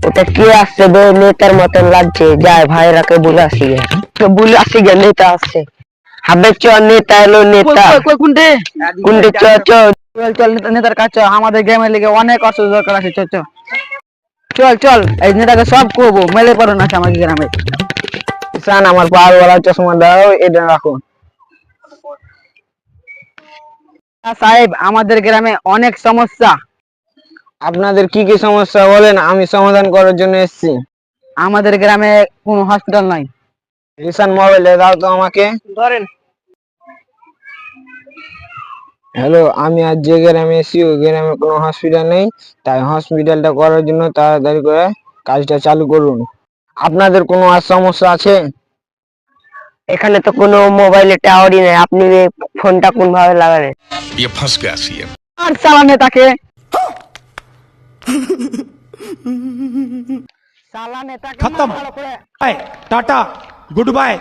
ওটা কে আসছে বে? নেতার মতন লাগছে। যায় ভাইরাকে বলে আসি গে, বলে আসি গে, নেতা আসছে। হবে চ, নেতা এলো, নেতা কোনটে কোনটে, চ চ। চল চল নেতার কাছে চল, আমাদের গ্রামের লিগে অনেক অস্ত্র দরকার আছে। চল চল চল চল, এই নেতাকে সব করবো, মেলে পড়ো না আমাদের গ্রামে। কিষান, আমার পাওয়ার ওয়ালা চশমা দাও, এটা রাখুন। সাহেব, আমাদের গ্রামে অনেক সমস্যা। আপনাদের কি কি সমস্যা বলেন, আমি সমাধান করার জন্য এসেছি। আমাদের গ্রামে কোনো হসপিটাল নাই। কিষান, মোবাইলে দাও তো আমাকে। ধরেন। হ্যালো, আমি আজ যে গ্রামে এসেছি ওই গ্রামে কোনো হসপিটাল নেই, তাই হসপিটালটা করার জন্য তাড়াতাড়ি করে কাজটা চালু করুন। আপনাদের কোনো আর সমস্যা আছে? এখানে তো কোনো মোবাইলে টাওয়ারই নেই, আপনি ফোনটা কোন ভাবে লাগালেন? ये फंस गया सीएम। আর চালা নেতাকে, চালা নেতাকে खत्म। ভালো করে। Bye tata good bye.